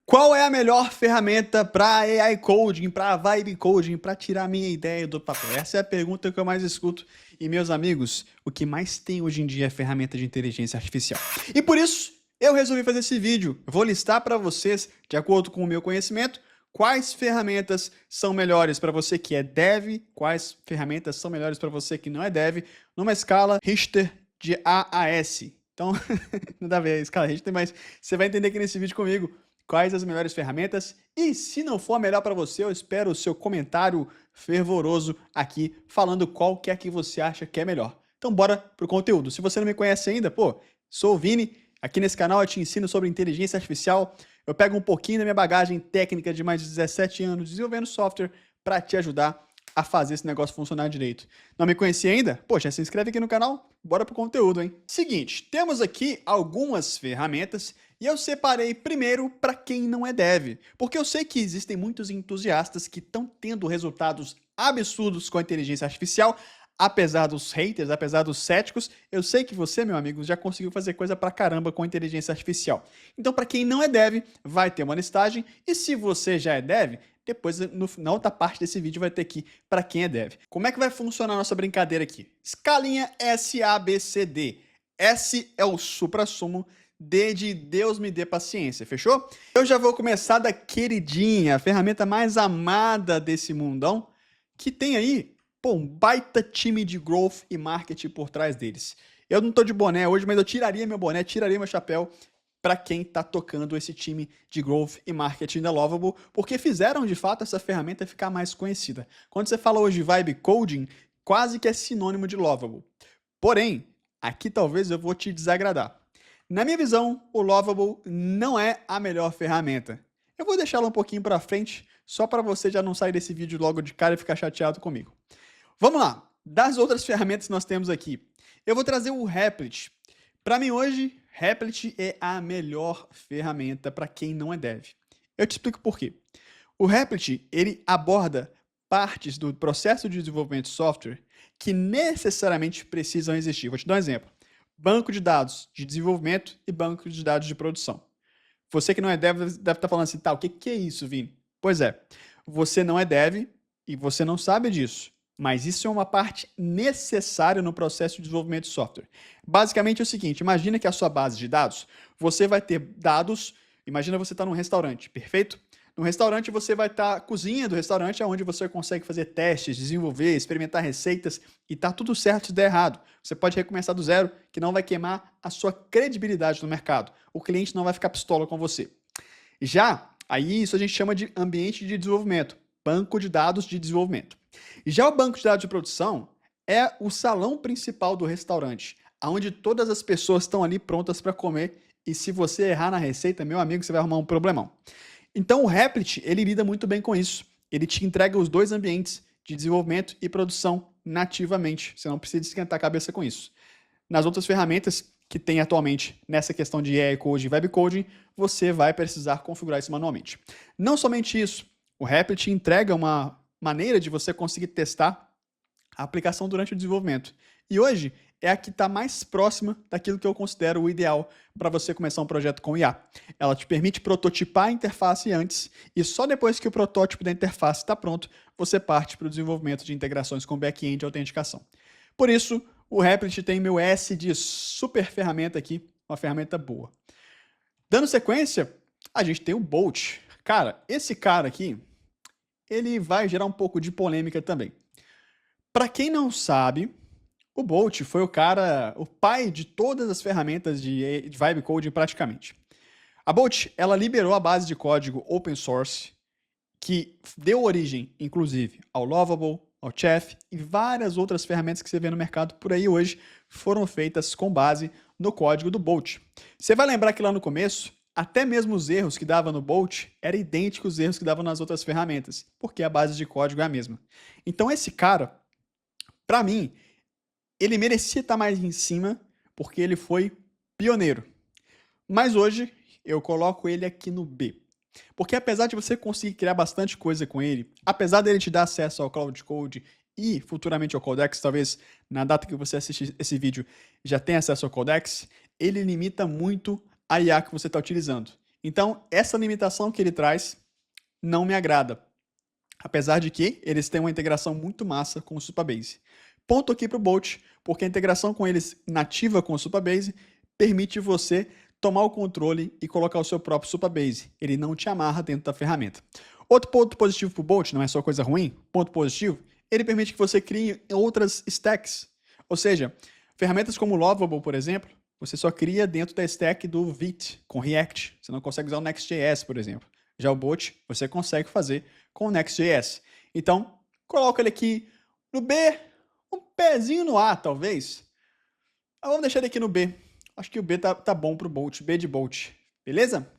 Qual é a melhor ferramenta para AI Coding, para Vibe Coding, para tirar minha ideia do papel? Essa é a pergunta que eu mais escuto. E, meus amigos, o que mais tem hoje em dia é ferramenta de inteligência artificial. E por isso, eu resolvi fazer esse vídeo. Eu vou listar para vocês, de acordo com o meu conhecimento, quais ferramentas são melhores para você que é dev, quais ferramentas são melhores para você que não é dev, numa escala Richter de A a S. Então, não dá a ver a escala Richter, mas você vai entender aqui nesse vídeo comigo quais as melhores ferramentas, e se não for a melhor para você, eu espero o seu comentário fervoroso aqui, falando qual que é que você acha que é melhor. Então bora pro conteúdo. Se você não me conhece ainda, sou o Vini, aqui nesse canal eu te ensino sobre inteligência artificial, eu pego um pouquinho da minha bagagem técnica de mais de 17 anos desenvolvendo software para te ajudar a fazer esse negócio funcionar direito. Não me conhecia ainda? Já se inscreve aqui no canal, bora pro conteúdo, hein? Seguinte, temos aqui algumas ferramentas e eu separei primeiro para quem não é dev, porque eu sei que existem muitos entusiastas que estão tendo resultados absurdos com a inteligência artificial, apesar dos haters, apesar dos céticos, eu sei que você, meu amigo, já conseguiu fazer coisa pra caramba com a inteligência artificial. Então, para quem não é dev, vai ter uma listagem, e se você já é dev, depois, na outra parte desse vídeo, vai ter aqui para quem é dev. Como é que vai funcionar a nossa brincadeira aqui? Escalinha SABCD. S é o suprassumo, D de Deus me dê paciência, fechou? Eu já vou começar da queridinha, a ferramenta mais amada desse mundão, que tem aí, um baita time de growth e marketing por trás deles. Eu não tô de boné hoje, mas eu tiraria meu boné, tiraria meu chapéu para quem está tocando esse time de growth e marketing da Lovable, porque fizeram de fato essa ferramenta ficar mais conhecida. Quando você fala hoje Vibe Coding, quase que é sinônimo de Lovable. Porém, aqui talvez eu vou te desagradar. Na minha visão, o Lovable não é a melhor ferramenta. Eu vou deixá-la um pouquinho para frente, só para você já não sair desse vídeo logo de cara e ficar chateado comigo. Vamos lá, das outras ferramentas que nós temos aqui, eu vou trazer o Replit. Para mim hoje, Replit é a melhor ferramenta para quem não é dev. Eu te explico por quê. O Replit, ele aborda partes do processo de desenvolvimento de software que necessariamente precisam existir. Vou te dar um exemplo. Banco de dados de desenvolvimento e banco de dados de produção. Você que não é dev deve estar falando assim, o que é isso, Vini? Pois é, você não é dev e você não sabe disso. Mas isso é uma parte necessária no processo de desenvolvimento de software. Basicamente é o seguinte, imagina que a sua base de dados, você vai ter dados, imagina você está num restaurante, perfeito? No restaurante você vai estar, a cozinha do restaurante é onde você consegue fazer testes, desenvolver, experimentar receitas e tá tudo certo se der errado. Você pode recomeçar do zero, que não vai queimar a sua credibilidade no mercado. O cliente não vai ficar pistola com você. Já, aí isso a gente chama de ambiente de desenvolvimento, banco de dados de desenvolvimento. E já o banco de dados de produção é o salão principal do restaurante, onde todas as pessoas estão ali prontas para comer e se você errar na receita, meu amigo, você vai arrumar um problemão. Então o Replit, ele lida muito bem com isso. Ele te entrega os dois ambientes de desenvolvimento e produção nativamente. Você não precisa esquentar a cabeça com isso. Nas outras ferramentas que tem atualmente nessa questão de AI Code e Web Coding, você vai precisar configurar isso manualmente. Não somente isso, o Replit entrega uma maneira de você conseguir testar a aplicação durante o desenvolvimento. E hoje é a que está mais próxima daquilo que eu considero o ideal para você começar um projeto com IA. Ela te permite prototipar a interface antes e só depois que o protótipo da interface está pronto, você parte para o desenvolvimento de integrações com back-end e autenticação. Por isso, o Replit tem meu S de super ferramenta aqui, uma ferramenta boa. Dando sequência, a gente tem o Bolt. Cara, esse cara aqui, ele vai gerar um pouco de polêmica também. Para quem não sabe, o Bolt foi o pai de todas as ferramentas de Vibe Coding praticamente. A Bolt, ela liberou a base de código open source, que deu origem, inclusive, ao Lovable, ao Chef e várias outras ferramentas que você vê no mercado por aí hoje foram feitas com base no código do Bolt. Você vai lembrar que lá no começo, até mesmo os erros que dava no Bolt eram idênticos aos erros que davam nas outras ferramentas, porque a base de código é a mesma. Então esse cara, para mim, ele merecia estar mais em cima, porque ele foi pioneiro. Mas hoje, eu coloco ele aqui no B. Porque apesar de você conseguir criar bastante coisa com ele, apesar dele te dar acesso ao Cloud Code e futuramente ao Codex, talvez na data que você assistir esse vídeo já tenha acesso ao Codex, ele limita muito a IA que você está utilizando. Então, essa limitação que ele traz não me agrada. Apesar de que eles têm uma integração muito massa com o Supabase. Ponto aqui para o Bolt, porque a integração com eles nativa com o Supabase permite você tomar o controle e colocar o seu próprio Supabase. Ele não te amarra dentro da ferramenta. Outro ponto positivo para o Bolt, não é só coisa ruim, ponto positivo, ele permite que você crie outras stacks. Ou seja, ferramentas como o Lovable, por exemplo, você só cria dentro da stack do Vite, com React. Você não consegue usar o Next.js, por exemplo. Já o Bolt, você consegue fazer com o Next.js. Então, coloca ele aqui no B, um pezinho no A, talvez. Mas vamos deixar ele aqui no B. Acho que o B tá bom para o Bolt, B de Bolt. Beleza?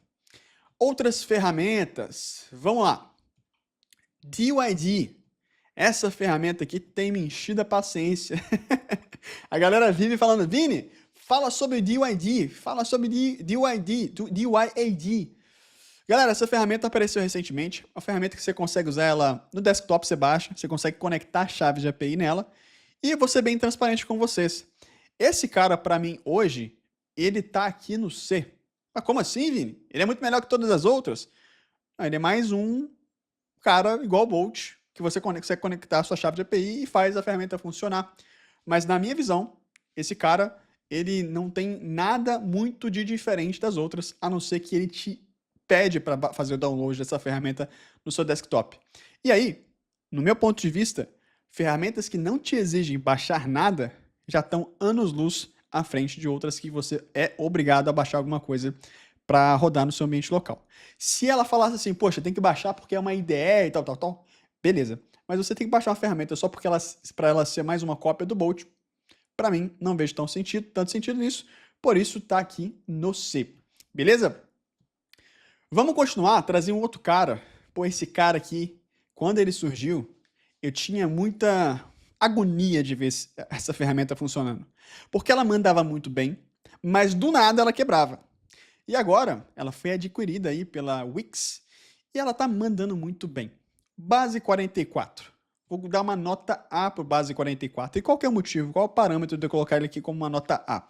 Outras ferramentas. Vamos lá. DYD. Essa ferramenta aqui tem me enchido a paciência. A galera vive falando, Vini, fala sobre DYD, fala sobre DYAD. Galera, essa ferramenta apareceu recentemente, uma ferramenta que você consegue usar ela no desktop, você baixa, você consegue conectar chaves de API nela, e eu vou ser bem transparente com vocês. Esse cara, para mim, hoje, ele tá aqui no C. Mas como assim, Vini? Ele é muito melhor que todas as outras? Não, ele é mais um cara igual o Bolt, que você consegue conectar a sua chave de API e faz a ferramenta funcionar. Mas na minha visão, esse cara, ele não tem nada muito de diferente das outras, a não ser que ele te pede para fazer o download dessa ferramenta no seu desktop. E aí, no meu ponto de vista, ferramentas que não te exigem baixar nada já estão anos-luz à frente de outras que você é obrigado a baixar alguma coisa para rodar no seu ambiente local. Se ela falasse assim, poxa, tem que baixar porque é uma IDE e tal, beleza. Mas você tem que baixar uma ferramenta só porque para ela ser mais uma cópia do Bolt, para mim, não vejo tanto sentido nisso, por isso está aqui no C. Beleza? Vamos continuar, trazer um outro cara. Pô, esse cara aqui, quando ele surgiu, eu tinha muita agonia de ver essa ferramenta funcionando. Porque ela mandava muito bem, mas do nada ela quebrava. E agora, ela foi adquirida aí pela Wix e ela tá mandando muito bem. Base 44. Vou dar uma nota A para o Base 44. E qual que é o motivo? Qual é o parâmetro de eu colocar ele aqui como uma nota A?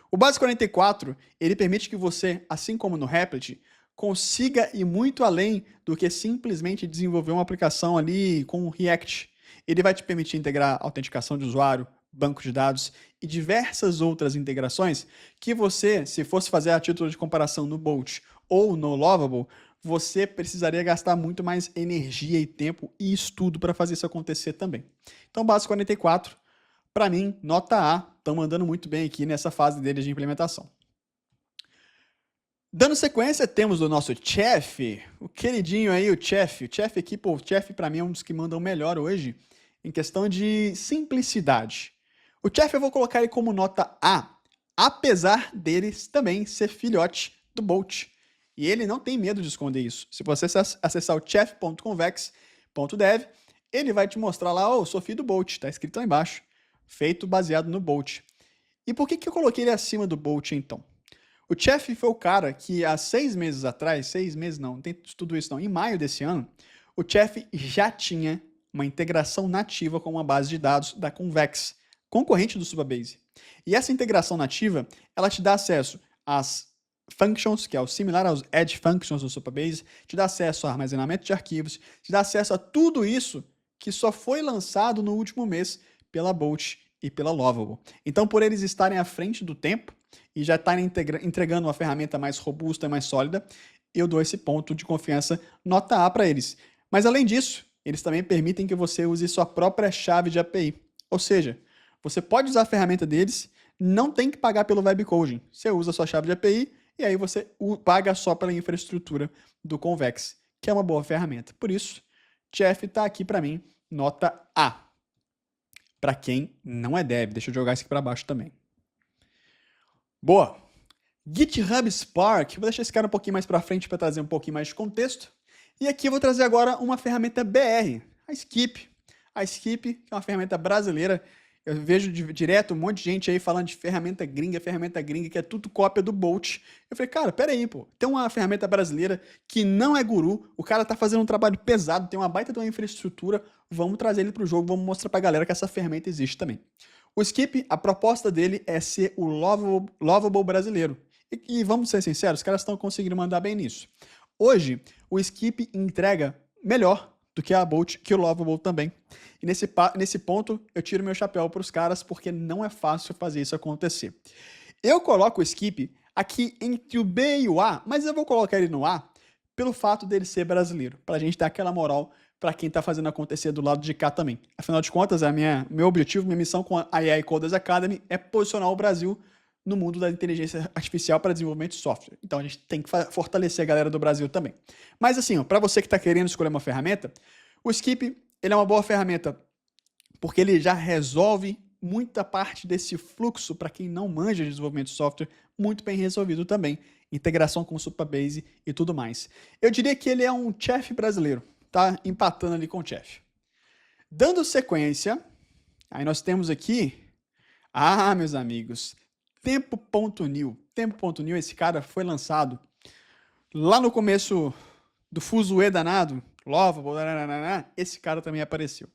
O Base 44, ele permite que você, assim como no Replit, consiga ir muito além do que simplesmente desenvolver uma aplicação ali com React. Ele vai te permitir integrar autenticação de usuário, banco de dados e diversas outras integrações que você, se fosse fazer a título de comparação no Bolt ou no Lovable, você precisaria gastar muito mais energia e tempo e estudo para fazer isso acontecer também. Então, Base 44, para mim, nota A, estão mandando muito bem aqui nessa fase deles de implementação. Dando sequência, temos o nosso Chef, o queridinho aí, o Chef. O Chef aqui, pô, o Chef para mim é um dos que mandam melhor hoje em questão de simplicidade. O Chef eu vou colocar ele como nota A, apesar deles também ser filhote do Bolt. E ele não tem medo de esconder isso. Se você acessar o chef.convex.dev, ele vai te mostrar lá, sou filho do Bolt, tá escrito lá embaixo, feito baseado no Bolt. E por que eu coloquei ele acima do Bolt, então? O Chef foi o cara que há 6 meses atrás, 6 meses não tem tudo isso não, em maio desse ano, o Chef já tinha uma integração nativa com uma base de dados da Convex, concorrente do Supabase. E essa integração nativa, ela te dá acesso às functions, que é o similar aos edge functions do Supabase, te dá acesso ao armazenamento de arquivos, te dá acesso a tudo isso que só foi lançado no último mês pela Bolt e pela Lovable. Então, por eles estarem à frente do tempo e já estarem entregando uma ferramenta mais robusta e mais sólida, eu dou esse ponto de confiança nota A para eles. Mas, além disso, eles também permitem que você use sua própria chave de API. Ou seja, você pode usar a ferramenta deles, não tem que pagar pelo web coding. Você usa a sua chave de API e aí você paga só pela infraestrutura do Convex, que é uma boa ferramenta. Por isso, Chef está aqui para mim, nota A. Para quem não é dev. Deixa eu jogar isso aqui para baixo também. Boa. GitHub Spark. Vou deixar esse cara um pouquinho mais para frente para trazer um pouquinho mais de contexto. E aqui eu vou trazer agora uma ferramenta BR, a Skip. A Skip, que é uma ferramenta brasileira. Eu vejo direto um monte de gente aí falando de ferramenta gringa, que é tudo cópia do Bolt. Eu falei, cara, peraí, pô. Tem uma ferramenta brasileira que não é guru, o cara tá fazendo um trabalho pesado, tem uma baita de uma infraestrutura, vamos trazer ele pro jogo, vamos mostrar pra galera que essa ferramenta existe também. O Skip, a proposta dele é ser o Lovable brasileiro. E vamos ser sinceros, os caras estão conseguindo mandar bem nisso. Hoje, o Skip entrega melhor do que a Bolt, que o Lovable também. E nesse ponto, eu tiro meu chapéu para os caras, porque não é fácil fazer isso acontecer. Eu coloco o Skip aqui entre o B e o A, mas eu vou colocar ele no A pelo fato dele ser brasileiro, para a gente dar aquela moral para quem está fazendo acontecer do lado de cá também. Afinal de contas, meu objetivo, minha missão com a AI Coders Academy é posicionar o Brasil no mundo da inteligência artificial para desenvolvimento de software. Então a gente tem que fortalecer a galera do Brasil também. Mas assim, para você que está querendo escolher uma ferramenta, o Skip ele é uma boa ferramenta porque ele já resolve muita parte desse fluxo para quem não manja de desenvolvimento de software, muito bem resolvido também. Integração com o Supabase e tudo mais. Eu diria que ele é um chef brasileiro, tá empatando ali com o chef. Dando sequência, aí nós temos aqui, meus amigos, Tempo.new. Tempo.new, esse cara foi lançado lá no começo do fuzuê danado, Lovable, esse cara também apareceu.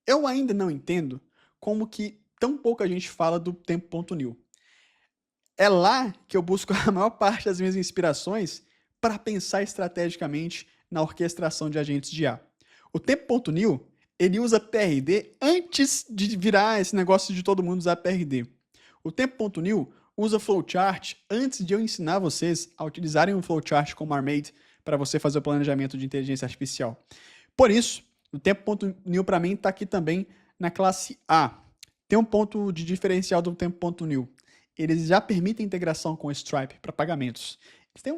Eu ainda não entendo como que tão pouca gente fala do Tempo.new. É lá que eu busco a maior parte das minhas inspirações para pensar estrategicamente na orquestração de agentes de IA. O Tempo.new, ele usa PRD antes de virar esse negócio de todo mundo usar PRD. O Tempo.new usa flowchart antes de eu ensinar vocês a utilizarem um flowchart como Armade para você fazer o planejamento de inteligência artificial. Por isso, o Tempo.new para mim está aqui também na classe A. Tem um ponto de diferencial do Tempo.new. Eles já permitem integração com o Stripe para pagamentos. Eles têm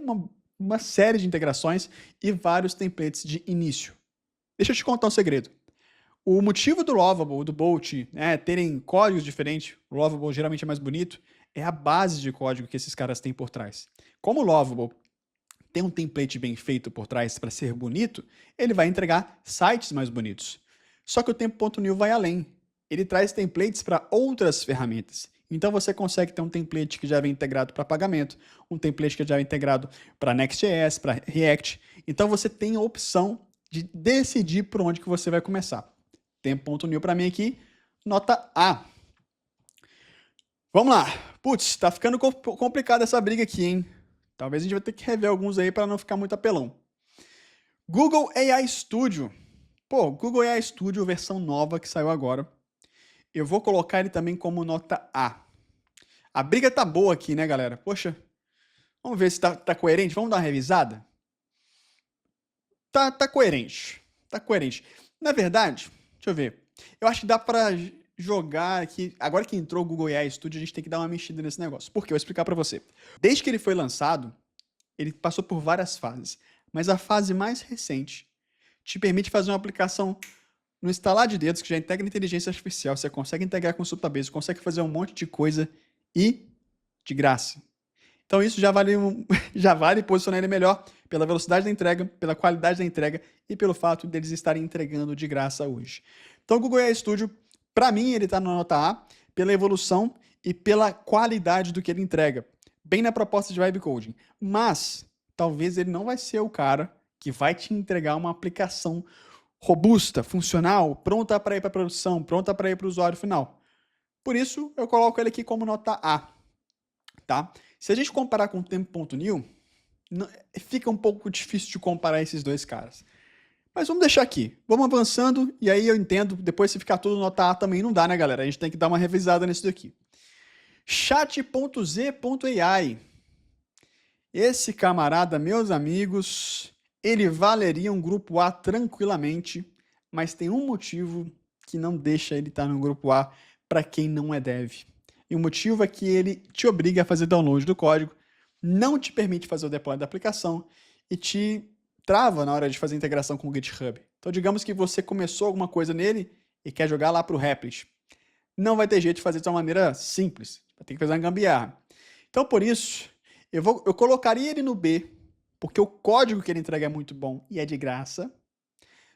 uma série de integrações e vários templates de início. Deixa eu te contar um segredo. O motivo do Lovable, do Bolt, terem códigos diferentes, o Lovable geralmente é mais bonito, é a base de código que esses caras têm por trás. Como o Lovable tem um template bem feito por trás para ser bonito, ele vai entregar sites mais bonitos. Só que o Tempo.new vai além. Ele traz templates para outras ferramentas. Então você consegue ter um template que já vem integrado para pagamento, um template que já vem integrado para Next.js, para React. Então você tem a opção de decidir por onde que você vai começar. Tempo.new para mim aqui, nota A. Vamos lá. Putz, tá ficando complicada essa briga aqui, hein? Talvez a gente vai ter que rever alguns aí para não ficar muito apelão. Google AI Studio. Pô, Google AI Studio, versão nova que saiu agora. Eu vou colocar ele também como nota A. A briga tá boa aqui, né, galera? Poxa, vamos ver se tá coerente. Vamos dar uma revisada? Tá coerente. Tá coerente. Na verdade, deixa eu ver. Eu acho que dá para jogar aqui. Agora que entrou o Google AI Studio, a gente tem que dar uma mexida nesse negócio. Por quê? Eu vou explicar para você. Desde que ele foi lançado, ele passou por várias fases. Mas a fase mais recente te permite fazer uma aplicação no instalar de dedos, que já integra inteligência artificial. Você consegue integrar com o Supabase, consegue fazer um monte de coisa e de graça. Então isso já vale posicionar ele melhor pela velocidade da entrega, pela qualidade da entrega e pelo fato deles estarem entregando de graça hoje. Então o Google AI Studio, para mim, ele está na nota A pela evolução e pela qualidade do que ele entrega. Bem na proposta de Vibe Coding. Mas talvez ele não vai ser o cara que vai te entregar uma aplicação robusta, funcional, pronta para ir para produção, pronta para ir para o usuário final. Por isso, eu coloco ele aqui como nota A. Tá? Se a gente comparar com o Tempo.new, fica um pouco difícil de comparar esses dois caras. Mas vamos deixar aqui. Vamos avançando e aí eu entendo, depois se ficar tudo nota A também não dá, né, galera? A gente tem que dar uma revisada nisso daqui. Chat.z.ai. Esse camarada, meus amigos, ele valeria um grupo A tranquilamente, mas tem um motivo que não deixa ele estar no grupo A para quem não é dev. E o motivo é que ele te obriga a fazer download do código, não te permite fazer o deploy da aplicação e te trava na hora de fazer integração com o GitHub. Então, digamos que você começou alguma coisa nele e quer jogar lá para o Replit. Não vai ter jeito de fazer de uma maneira simples. Vai ter que fazer uma gambiarra. Então, por isso, eu colocaria ele no B, porque o código que ele entrega é muito bom e é de graça.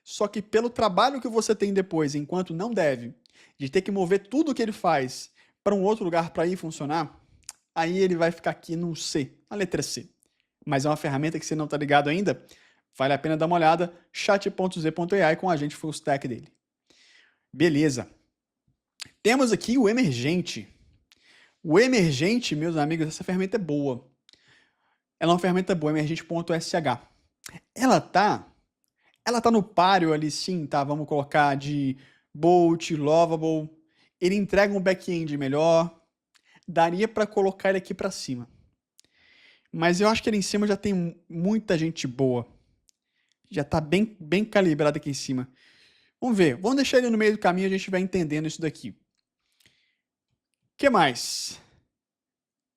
Só que pelo trabalho que você tem depois, enquanto não deve, de ter que mover tudo o que ele faz para um outro lugar para ir funcionar, aí ele vai ficar aqui no C, a letra C. Mas é uma ferramenta que você não está ligado ainda, vale a pena dar uma olhada, chat.z.ai com o agente full stack dele. Beleza. Temos aqui o Emergente. O Emergente, meus amigos, essa ferramenta é boa. ela é uma ferramenta boa, emergente.sh. Ela tá no páreo ali sim, tá? Vamos colocar de Bolt, Lovable. Ele entrega um back-end melhor. Daria para colocar ele aqui para cima. Mas eu acho que ali em cima já tem muita gente boa. Já tá bem calibrado aqui em cima. Vamos ver. Vamos deixar ele no meio do caminho e a gente vai entendendo isso daqui. O que mais?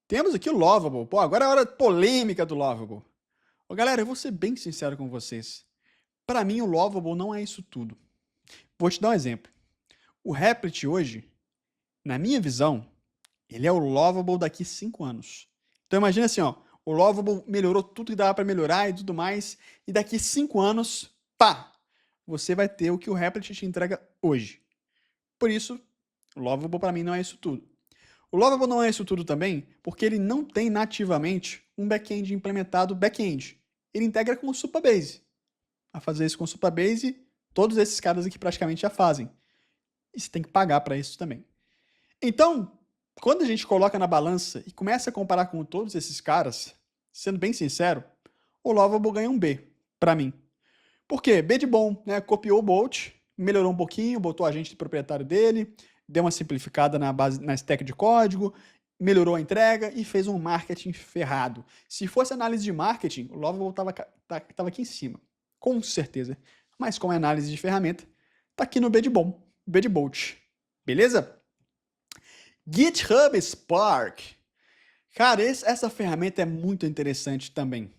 Temos aqui o Lovable. Pô, agora é a hora polêmica do Lovable. Ô, galera, eu vou ser bem sincero com vocês. Para mim, o Lovable não é isso tudo. Vou te dar um exemplo. O Replit hoje, na minha visão, ele é o Lovable daqui 5 anos. Então imagina assim, ó, o Lovable melhorou tudo que dava para melhorar e tudo mais, e daqui 5 anos, pá, você vai ter o que o Replit te entrega hoje. Por isso, o Lovable para mim não é isso tudo. O Lovable não é isso tudo também porque ele não tem nativamente um back-end implementado back-end. Ele integra com o Supabase. A fazer isso com o Supabase, todos esses caras aqui praticamente já fazem. E você tem que pagar para isso também. Então, quando a gente coloca na balança e começa a comparar com todos esses caras, sendo bem sincero, o Lovable ganha um B, para mim. Por quê? B de bom, né? Copiou o Bolt, melhorou um pouquinho, botou agente de proprietário dele, deu uma simplificada na stack de código, melhorou a entrega e fez um marketing ferrado. Se fosse análise de marketing, o Lovable estava aqui em cima, com certeza. Mas como é análise de ferramenta, tá aqui no B de bom, B de Bolt. Beleza? GitHub Spark. Cara, essa ferramenta é muito interessante também.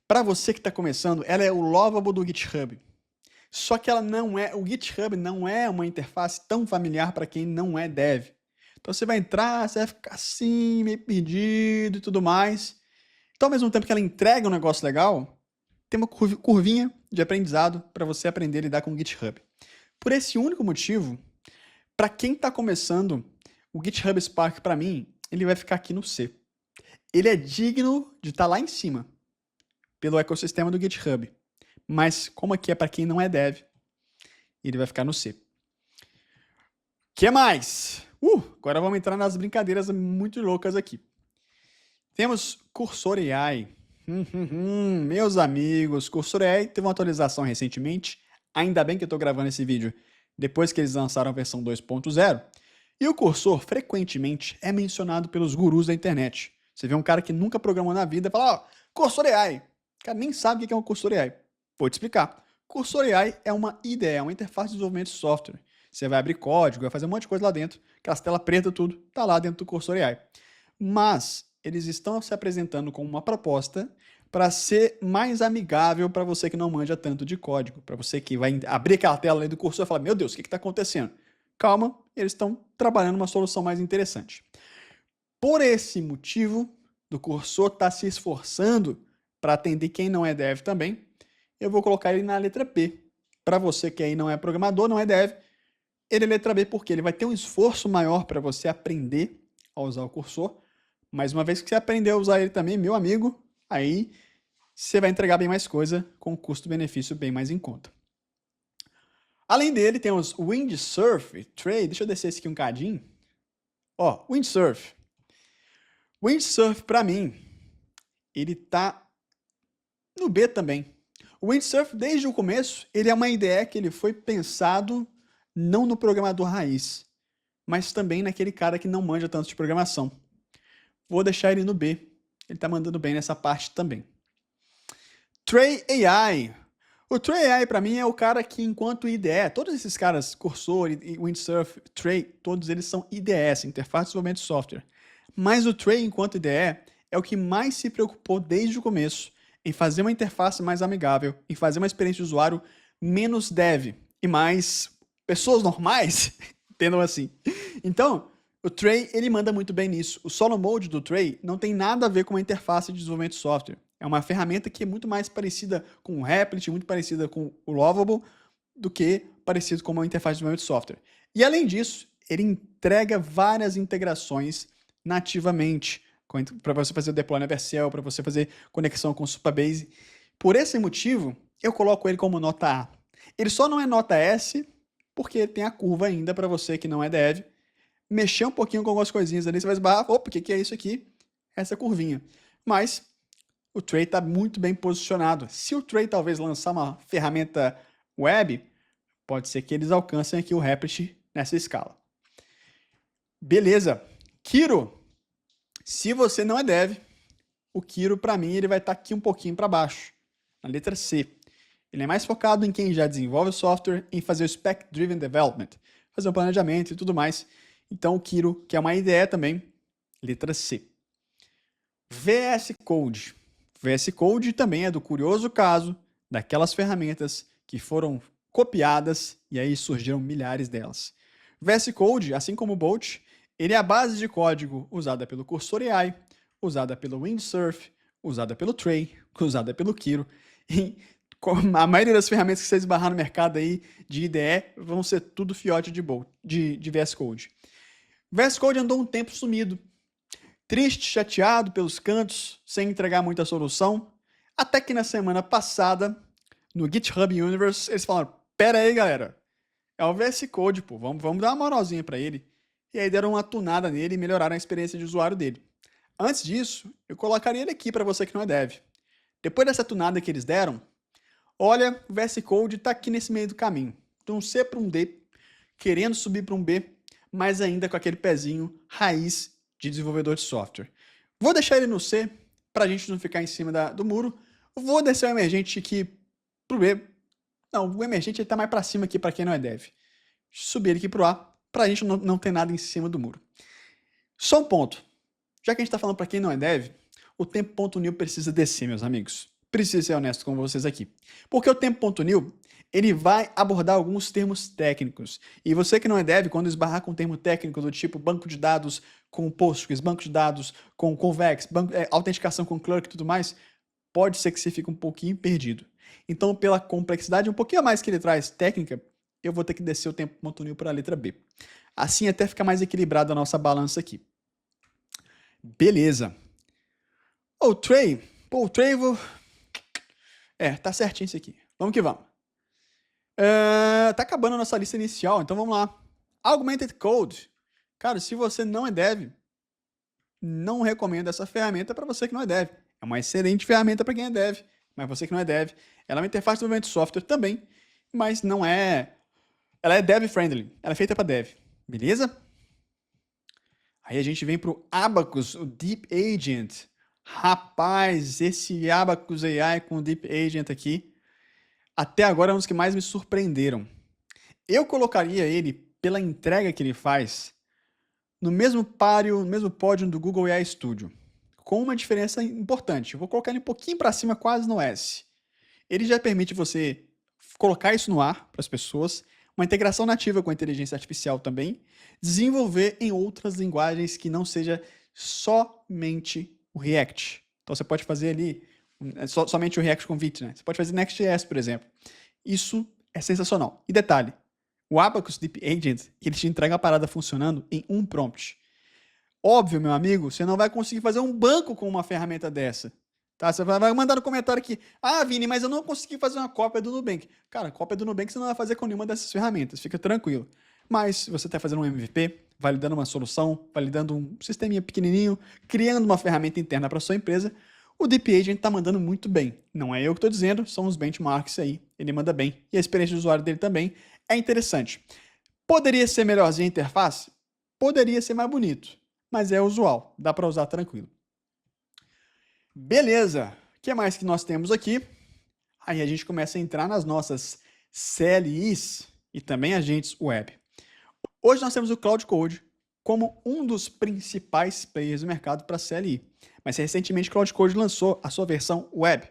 Para você que está começando, ela é o Lovable do GitHub. Só que ela não é, o GitHub não é uma interface tão familiar para quem não é dev. Então você vai entrar, você vai ficar assim, meio perdido e tudo mais. Então, ao mesmo tempo que ela entrega um negócio legal, tem uma curvinha de aprendizado para você aprender a lidar com o GitHub. Por esse único motivo, para quem está começando, o GitHub Spark, para mim, ele vai ficar aqui no C. Ele é digno de estar lá em cima, pelo ecossistema do GitHub. Mas, como aqui é para quem não é dev, ele vai ficar no C. O que mais? Agora vamos entrar nas brincadeiras muito loucas aqui. Temos Cursor AI. Meus amigos, Cursor AI teve uma atualização recentemente. Ainda bem que eu estou gravando esse vídeo depois que eles lançaram a versão 2.0. E o Cursor, frequentemente, é mencionado pelos gurus da internet. Você vê um cara que nunca programou na vida e fala, ó, Cursor AI. O cara nem sabe o que é um Cursor AI. Vou te explicar. Cursor AI é uma IDE, é uma interface de desenvolvimento de software. Você vai abrir código, vai fazer um monte de coisa lá dentro, aquelas tela preta, tudo, tá lá dentro do Cursor AI. Mas eles estão se apresentando com uma proposta para ser mais amigável para você que não manja tanto de código, para você que vai abrir aquela tela ali do Cursor e falar, meu Deus, o que está acontecendo? Calma, eles estão trabalhando uma solução mais interessante. Por esse motivo, do Cursor está se esforçando para atender quem não é dev também, eu vou colocar ele na letra B. Para você que aí não é programador, não é dev, ele é letra B porque ele vai ter um esforço maior para você aprender a usar o Cursor, mas uma vez que você aprender a usar ele também, meu amigo, aí você vai entregar bem mais coisa com custo-benefício bem mais em conta. Além dele, temos o Windsurf Trade. Deixa eu descer esse aqui um cadinho. Ó, Windsurf. Windsurf, para mim, ele tá no B também. O Windsurf, desde o começo, ele é uma IDE que ele foi pensado não no programador raiz, mas também naquele cara que não manja tanto de programação. Vou deixar ele no B. Ele tá mandando bem nessa parte também. Tray AI. O Tray AI, para mim, é o cara que, enquanto IDE, todos esses caras, Cursor, Windsurf, Tray, todos eles são IDS, Interface de Desenvolvimento de Software. Mas o Tray, enquanto IDE, é o que mais se preocupou desde o começo em fazer uma interface mais amigável, em fazer uma experiência de usuário menos dev e mais pessoas normais, entendam assim. Então, o Tray, ele manda muito bem nisso. O Solo Mode do Tray não tem nada a ver com uma interface de desenvolvimento de software. É uma ferramenta que é muito mais parecida com o Replit, muito parecida com o Lovable, do que parecido com uma interface de desenvolvimento de software. E além disso, ele entrega várias integrações nativamente, para você fazer o deploy na Vercel, para você fazer conexão com o Supabase. Por esse motivo, eu coloco ele como nota A. Ele só não é nota S, porque tem a curva ainda para você que não é dev. Mexer um pouquinho com algumas coisinhas ali, você vai esbarrar, opa, o que é isso aqui? Essa curvinha. Mas o Trey está muito bem posicionado. Se o Trey talvez lançar uma ferramenta web, pode ser que eles alcancem aqui o Replit nessa escala. Beleza. Kiro, se você não é dev, o Kiro, para mim, ele vai estar aqui um pouquinho para baixo, na letra C. Ele é mais focado em quem já desenvolve o software, em fazer o Spec-Driven Development, fazer o planejamento e tudo mais. Então, o Kiro, que é uma IDE também, letra C. VS Code. VS Code também é do curioso caso daquelas ferramentas que foram copiadas e aí surgiram milhares delas. VS Code, assim como o Bolt, ele é a base de código usada pelo Cursor AI, usada pelo Windsurf, usada pelo Trey, usada pelo Kiro. E a maioria das ferramentas que vocês esbarrar no mercado aí de IDE vão ser tudo fiote de VS Code. VS Code andou um tempo sumido. Triste, chateado pelos cantos, sem entregar muita solução. Até que na semana passada, no GitHub Universe, eles falaram, pera aí, galera, é o VS Code, pô, vamos dar uma moralzinha para ele. E aí deram uma tunada nele e melhoraram a experiência de usuário dele. Antes disso, eu colocaria ele aqui para você que não é dev. Depois dessa tunada que eles deram, olha, o VS Code está aqui nesse meio do caminho. De um C para um D, querendo subir para um B, mas ainda com aquele pezinho raiz de desenvolvedor de software. Vou deixar ele no C, para a gente não ficar em cima do muro. Vou descer o emergente aqui pro B. Não, o emergente está mais para cima aqui para quem não é dev. Subir ele aqui pro A, para a gente não ter nada em cima do muro. Só um ponto. Já que a gente está falando para quem não é dev, o tempo.new precisa descer, meus amigos. Preciso ser honesto com vocês aqui. Porque o tempo.new, ele vai abordar alguns termos técnicos. E você que não é dev, quando esbarrar com um termo técnico do tipo banco de dados com Postgres, banco de dados com Convex, autenticação com Clerk e tudo mais, pode ser que você fique um pouquinho perdido. Então, pela complexidade um pouquinho a mais que ele traz técnica, eu vou ter que descer o tempo.new para a letra B. Assim até fica mais equilibrada a nossa balança aqui. Beleza. O Trey, tá certinho isso aqui. Vamos que vamos. Tá acabando a nossa lista inicial, então vamos lá. Augmented Code. Cara, se você não é dev, não recomendo essa ferramenta para você que não é dev. É uma excelente ferramenta para quem é dev, mas você que não é dev, ela é uma interface de desenvolvimento de software também, mas não é... Ela é dev-friendly, ela é feita para dev, beleza? Aí a gente vem para o Abacus, o Deep Agent. Rapaz, esse Abacus AI com o Deep Agent aqui, até agora é um dos que mais me surpreenderam. Eu colocaria ele, pela entrega que ele faz, no mesmo páreo, no mesmo pódio do Google AI Studio, com uma diferença importante. Eu vou colocar ele um pouquinho para cima, quase no S. Ele já permite você colocar isso no ar para as pessoas, uma integração nativa com a inteligência artificial também, desenvolver em outras linguagens que não seja somente o React. Então você pode fazer ali somente o React com Vite, né? Você pode fazer Next.js, por exemplo. Isso é sensacional. E detalhe, o Abacus Deep Agent, ele te entrega a parada funcionando em um prompt. Óbvio, meu amigo, você não vai conseguir fazer um banco com uma ferramenta dessa. Tá? Você vai mandar no comentário aqui, Vini, mas eu não consegui fazer uma cópia do Nubank. Cara, cópia do Nubank você não vai fazer com nenhuma dessas ferramentas, fica tranquilo. Mas se você está fazendo um MVP, validando uma solução, validando um sisteminha pequenininho, criando uma ferramenta interna para sua empresa, o Deep Agent está mandando muito bem. Não é eu que estou dizendo, são os benchmarks aí. Ele manda bem. E a experiência de usuário dele também é interessante. Poderia ser melhorzinha a interface? Poderia ser mais bonito. Mas é usual. Dá para usar tranquilo. Beleza. O que mais que nós temos aqui? Aí a gente começa a entrar nas nossas CLIs e também agentes web. Hoje nós temos o Cloud Code como um dos principais players do mercado para CLI. Mas recentemente o Cloud Code lançou a sua versão web.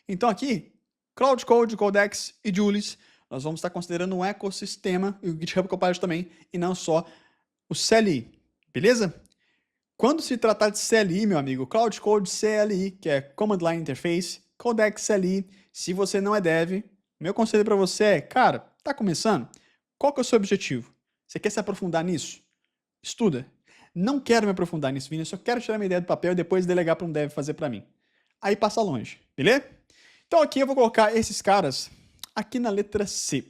Então aqui, Cloud Code, Codex e Julius, nós vamos estar considerando um ecossistema, e o GitHub Copilot também, e não só o CLI, beleza? Quando se tratar de CLI, meu amigo, Cloud Code CLI, que é Command Line Interface, Codex CLI, se você não é dev, meu conselho para você é, cara, tá começando? Qual que é o seu objetivo? Você quer se aprofundar nisso? Estuda. Não quero me aprofundar nisso, Vini, eu só quero tirar minha ideia do papel e depois delegar para um dev fazer para mim. Aí passa longe, beleza? Então aqui eu vou colocar esses caras aqui na letra C.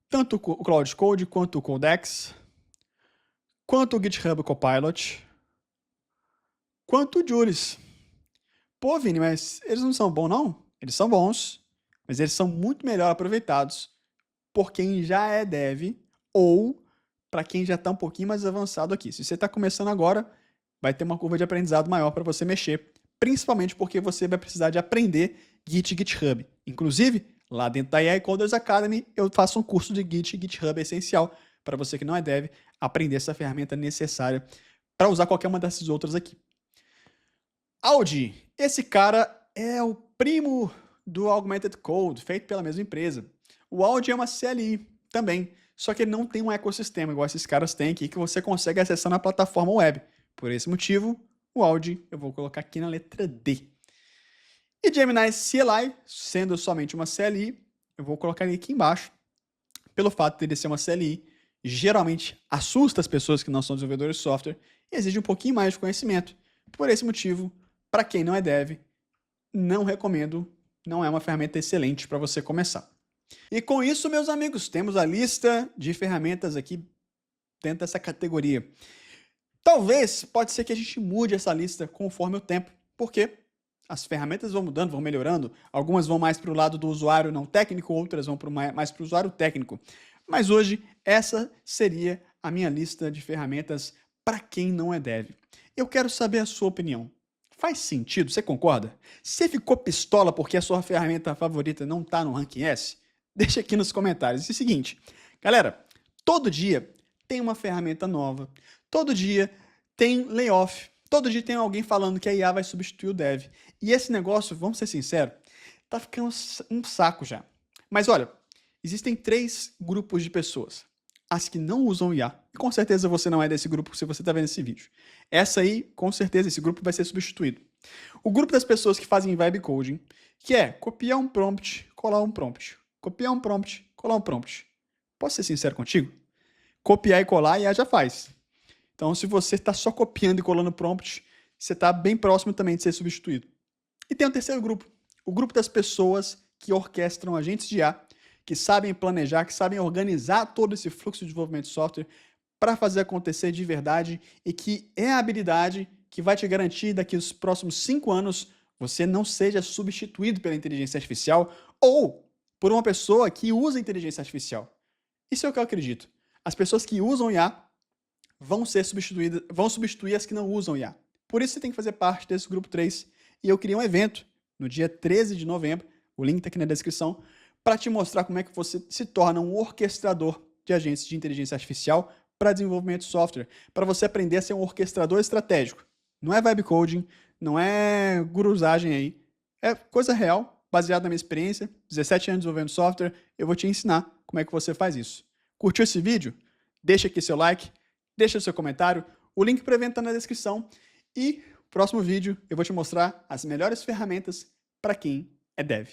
Tanto o Cloud Code, quanto o Codex, quanto o GitHub Copilot, quanto o Julius. Pô, Vini, mas eles não são bons, não? Eles são bons, mas eles são muito melhor aproveitados por quem já é dev ou para quem já está um pouquinho mais avançado aqui. Se você está começando agora, vai ter uma curva de aprendizado maior para você mexer, principalmente porque você vai precisar de aprender Git e GitHub. Inclusive, lá dentro da AI Coders Academy, eu faço um curso de Git e GitHub essencial para você que não é dev aprender essa ferramenta necessária para usar qualquer uma dessas outras aqui. Audi, esse cara é o primo do Augmented Code, feito pela mesma empresa. O Audi é uma CLI também, só que ele não tem um ecossistema igual esses caras têm aqui, que você consegue acessar na plataforma web. Por esse motivo, o Audi eu vou colocar aqui na letra D. E Gemini CLI, sendo somente uma CLI, eu vou colocar ele aqui embaixo. Pelo fato de ele ser uma CLI, geralmente assusta as pessoas que não são desenvolvedores de software e exige um pouquinho mais de conhecimento. Por esse motivo, para quem não é dev, não recomendo, não é uma ferramenta excelente para você começar. E com isso, meus amigos, temos a lista de ferramentas aqui dentro dessa categoria. Talvez, pode ser que a gente mude essa lista conforme o tempo, porque as ferramentas vão mudando, vão melhorando, algumas vão mais para o lado do usuário não técnico, outras vão mais para o usuário técnico. Mas hoje, essa seria a minha lista de ferramentas para quem não é dev. Eu quero saber a sua opinião. Faz sentido? Você concorda? Você ficou pistola porque a sua ferramenta favorita não está no Ranking S? Deixa aqui nos comentários. E é o seguinte, galera, todo dia tem uma ferramenta nova, todo dia tem layoff, todo dia tem alguém falando que a IA vai substituir o dev. E esse negócio, vamos ser sinceros, tá ficando um saco já. Mas olha, existem 3 grupos de pessoas. As que não usam IA. E com certeza você não é desse grupo se você está vendo esse vídeo. Essa aí, com certeza, esse grupo vai ser substituído. O grupo das pessoas que fazem vibe coding, que é copiar um prompt, colar um prompt. Copiar um prompt, colar um prompt. Posso ser sincero contigo? Copiar e colar, a IA já faz. Então, se você está só copiando e colando prompt, você está bem próximo também de ser substituído. E tem o terceiro grupo. O grupo das pessoas que orquestram agentes de IA, que sabem planejar, que sabem organizar todo esse fluxo de desenvolvimento de software para fazer acontecer de verdade e que é a habilidade que vai te garantir daqui aos próximos 5 anos você não seja substituído pela inteligência artificial ou por uma pessoa que usa inteligência artificial. Isso é o que eu acredito. As pessoas que usam IA vão ser substituídas, vão substituir as que não usam IA. Por isso você tem que fazer parte desse grupo 3. E eu criei um evento no dia 13 de novembro, o link está aqui na descrição, para te mostrar como é que você se torna um orquestrador de agentes de inteligência artificial para desenvolvimento de software, para você aprender a ser um orquestrador estratégico. Não é vibe coding, não é gurusagem aí, é coisa real, baseada na minha experiência, 17 anos desenvolvendo software, eu vou te ensinar como é que você faz isso. Curtiu esse vídeo? Deixa aqui seu like, deixa seu comentário, o link para o evento está na descrição e no próximo vídeo eu vou te mostrar as melhores ferramentas para quem é dev.